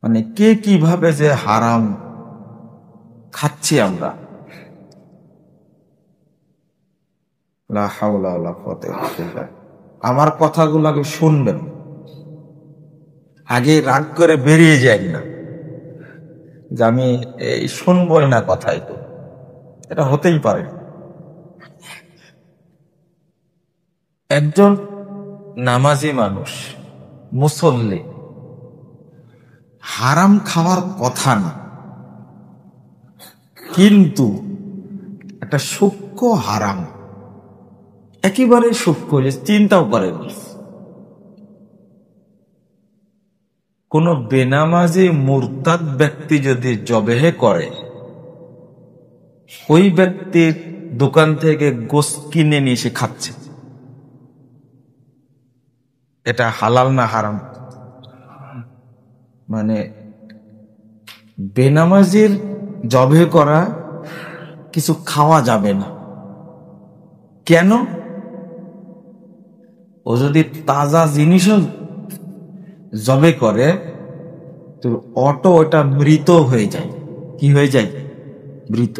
মানে কে কিভাবে যে হারাম খাচ্ছি আমরা, লা হাওলা ওয়ালা কুওয়াতা ইল্লা বিল্লাহ। আমার কথাগুলো আগে শুনবেন, আগে রাগ করে বেরিয়ে যাই না যে আমি এই শুনবই না কথাই, তো এটা হতেই পারে। একজন নামাজি মানুষ, মুসল্লি, হারাম খাওয়ার কথা না, কিন্তু একটা সূক্ষ্ম হারাম, একেবারে সূক্ষ্ম, যে চিন্তাও করে না। কোন বেনামাজি মুরতাদ ব্যক্তি যদি জবেহে করে, ওই ব্যক্তির দোকান থেকে গোশত কিনে নিয়ে এসে খাচ্ছে, এটা হালাল না হারাম? মানে বেনামাজির জবে করা কিছু খাওয়া যাবে না। কেন? ও যদি তাজা জিনিসও জবে করে তো অটো ওটা মৃত হয়ে যায়। কি হয়ে যায়? মৃত।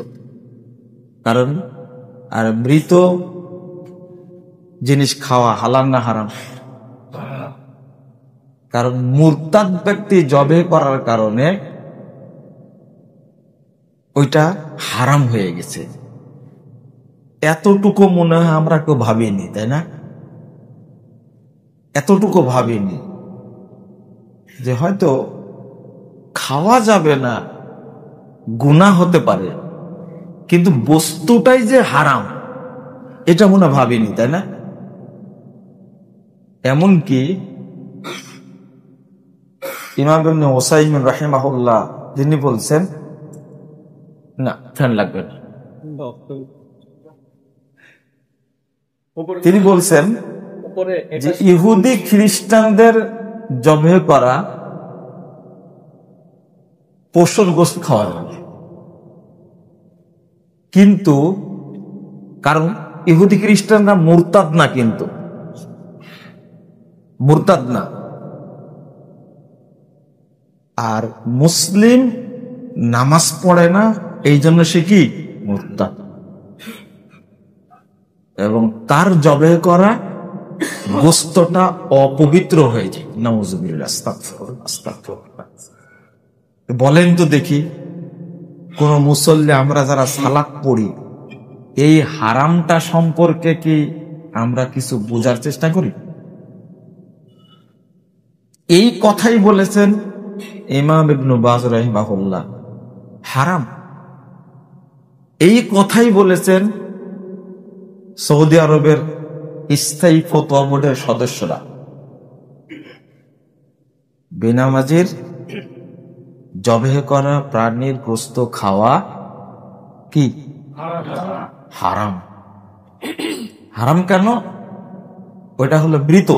কারণ আর মৃত জিনিস খাওয়া হালাল না হারাম? কারণ মুরতাদ ব্যক্তি জবে করার কারণে ওইটা হারাম হয়ে গেছে। এতটুকু মনে হয় আমরা কেউ ভাবিনি, তাই না? এতটুকু ভাবিনি যে হয়তো খাওয়া যাবে না, গুনাহ হতে পারে, কিন্তু বস্তুটাই যে হারাম এটা মনে ভাবিনি, তাই না? এমনকি ইমাম ইবনে উসাইমিন রাহিমাহুল্লাহ যিনি বলছেন, না ফ্যান লাগবে না, তিনি বলছেন যে ইহুদি খ্রিস্টানদের জবে করা পশুর গোশত খাওয়া যাবে, কিন্তু কারণ ইহুদি খ্রিস্টানরা মুরতাদ না, কিন্তু মুরতাদ না। আর মুসলিম নামাজ পড়ে না, এই জন্য সে কি মুরতাদ, এবং তার জবে করা গোশতটা অপবিত্র হয়ে যায়। নাউযুবিল্লাহ, আস্তাগফিরুল্লাহ, আস্তাগফিরুল্লাহ। বলেন তো দেখি, কোন মুসল্লি আমরা যারা সালাত পড়ি, এই হারামটা সম্পর্কে কি আমরা কিছু বোঝার চেষ্টা করি? এই কথাই বলেছেন ইমাম ইবনে বাজ রাহিমাহুল্লাহ, হারাম। এই কথাই বলেছেন সৌদি আরবের স্থায়ী ফতোয়া বোর্ডের সদস্যরা। বেনামাজির জবেহ করা প্রাণীর গোশত খাওয়া কি হারাম। হারাম কেন? ওটা হলো মৃত।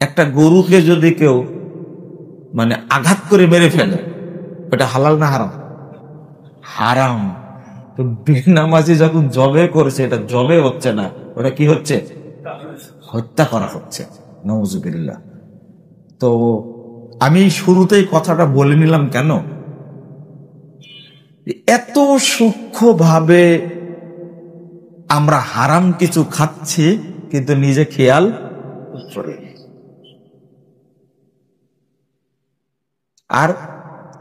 একটা গরুকে যদি কেউ মানে আঘাত করে মেরে ফেলে, ওটা হালাল না হারাম? হারাম। তো বেনামাজি যখন জবে করছে, এটা জবে হচ্ছে না, ওটা কি হচ্ছে? হত্যা করা হচ্ছে। নাউযুবিল্লাহ। তো আমি শুরুতেই কথাটা বলে নিলাম কেন, এত সূক্ষ্মভাবে আমরা হারাম কিছু খাচ্ছি কিন্তু নিজে খেয়াল করি। আর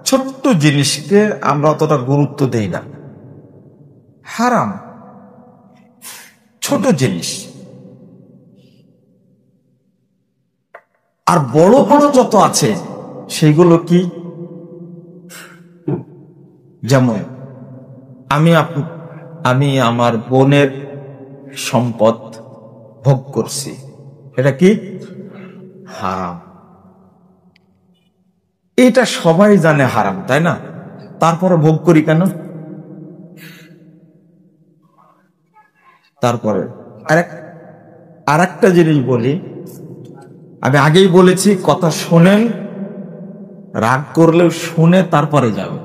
ছোট্ট জিনিসকে আমরা অতটা গুরুত্ব দেই না। হারাম ছোট জিনিস, আর বড় বড় যত আছে সেগুলো কি? যেমন আমি আমার বোনের সম্পদ ভোগ করছি, এটা কি হারাম। এটা সবাই জানে হারাম, তাই না? তারপরে ভোগ করি কেন? তারপরে আর একটা জিনিস বলি, আমি আগেই বলেছি, কথা শোনেন, রাগ করলেও শুনে তারপরে যাবে।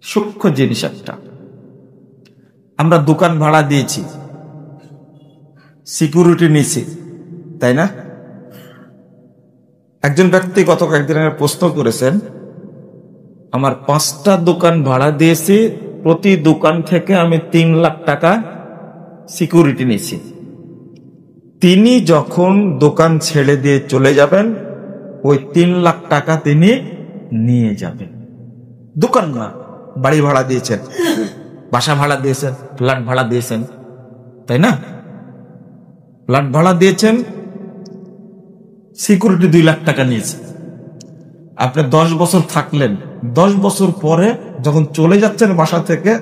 সূক্ষ্ম জিনিস একটা, আমরা দোকান ভাড়া দিয়েছি, সিকিউরিটি নিছি, তাই না? একজন ব্যক্তি গত কয়েকদিন আগে প্রশ্ন করেছেন, আমার 5টা দোকান ভাড়া দিয়েছি, প্রতি দোকান থেকে আমি 3 লাখ টাকা সিকিউরিটি নিয়েছি। তিনি যখন দোকান ছেড়ে দিয়ে চলে যাবেন, ওই 3 লাখ টাকা তিনি নিয়ে যাবেন। দোকান না, বাড়ি ভাড়া দিয়েছেন, বাসা ভাড়া দিয়েছেন, ফ্ল্যাট ভাড়া দিয়েছেন, তাই না? ফ্ল্যাট ভাড়া দিয়েছেন, সিকিউরিটি 2 লাখ টাকা নিয়েছে। আপনি 10 বছর থাকলেন, 10 বছর পরে যখন চলে যাচ্ছেন বাসা থেকে,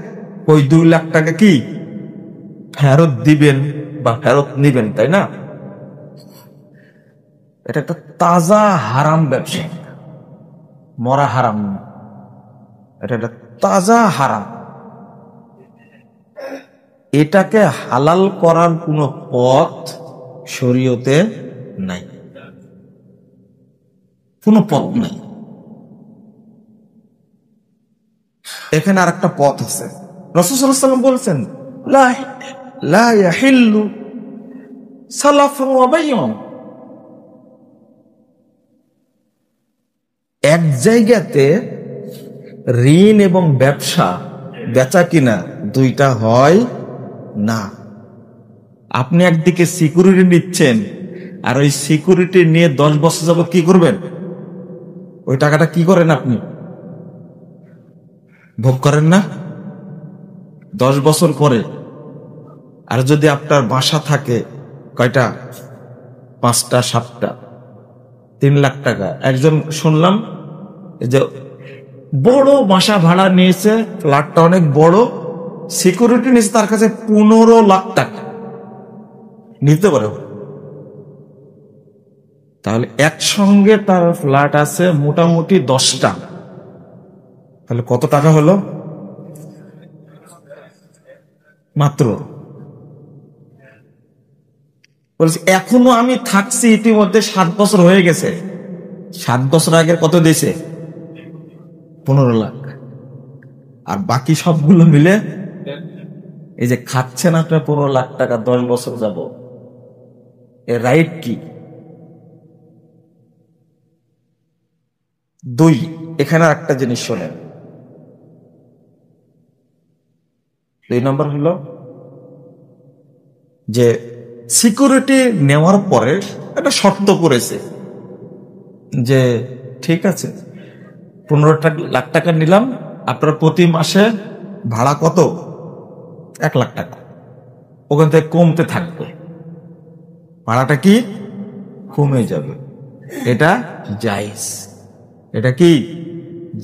ওই 2 লাখ টাকা কি ফেরত দিবেন বা ফেরত নিবেন, তাই না? এটা একটা তাজা হারাম ব্যবসা, মরা হারাম না, এটা একটা তাজা হারাম। এটাকে হালাল করার কোনো পথ শরীয়তে নাই, কোনো পথ নাই। এখানে আর একটা পথ আছে। রাসূল সাল্লাল্লাহু আলাইহি ওয়াসাল্লাম বলছেন, লা ইয়াহিল্লু সালাফুন ওয়া বাইউন। এক জায়গাতে ঋণ এবং ব্যবসা, বেচা কিনা দুইটা হয় না। আপনি একদিকে সিকিউরিটি নিচ্ছেন, আর ওই সিকিউরিটি নিয়ে 10 বছর যাবত কি করবেন? ওই টাকাটা কি করেন? আপনি ভোগ করেন না 10 বছর পরে। আর যদি আপনার বাসা থাকে কয়টা, 5টা 7টা, 3 লাখ টাকা। একজন শুনলাম যে বড় বাসা ভাড়া নিয়েছে, ফ্ল্যাটটা অনেক বড়, সিকিউরিটি নিয়েছে তার কাছে 15 লাখ টাকা নিতে পারে। তাহলে একসঙ্গে তার ফ্ল্যাট আছে মোটামুটি 10টা, তাহলে কত টাকা হলো? মাত্র বলছি এখনো আমি থাকছি, ইতিমধ্যে 7 বছর হয়ে গেছে। 7 বছর আগে কত দিয়েছে? 15 লাখ। আর বাকি সবগুলো মিলে এই যে খাচ্ছেন আপনার 15 লাখ টাকা 10 বছর যাব, এর রাইট কি? 2, এখানে একটা জিনিস শোনেন। 2 নম্বর হলো যে সিকিউরিটি নেওয়ার পরে একটা শর্ত করেছে যে ঠিক আছে 15 লাখ টাকা নিলাম, আপনার প্রতি মাসে ভাড়া কত? 1 লাখ টাকা। ওখান থেকে কমতে থাকবে, ভাড়াটা কি কমে যাবে। এটা জায়েজ, এটা কি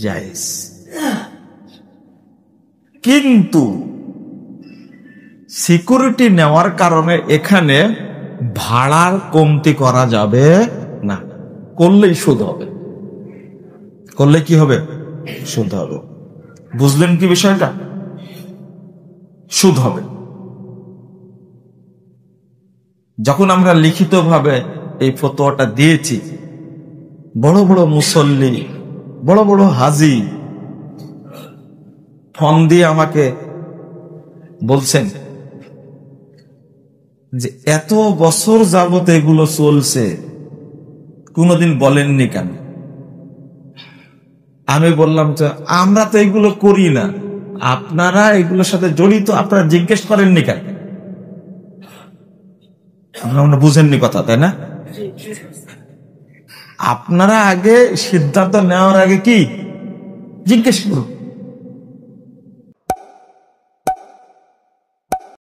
জায়েজ। কিন্তু সিকিউরিটি নেওয়ার কারণে এখানে ভাড়ার কমতি করা যাবে না। করলেই সুদ হবে, করলে কি হবে? সুদ হবে। বুঝলেন কি বিষয়টা? সুদ হবে। যখন আমরা লিখিতভাবে এই ফতোয়াটা দিয়েছি, বড় বড় মুসল্লি, বড় বড় হাজি ফোন দিয়ে আমাকে বলছেন যে এত বছর যাবত এগুলো চলছে, কোনোদিন বলেননি কেন? আমি বললাম যে আমরা তো এগুলো করি না, আপনারা এগুলোর সাথে জড়িত, আপনারা জিজ্ঞেস করেননি কেন? আপনারা বুঝেননি কথা, তাই না? আপনারা আগে সিদ্ধান্ত নেওয়ার আগে কি জিজ্ঞেস করুন।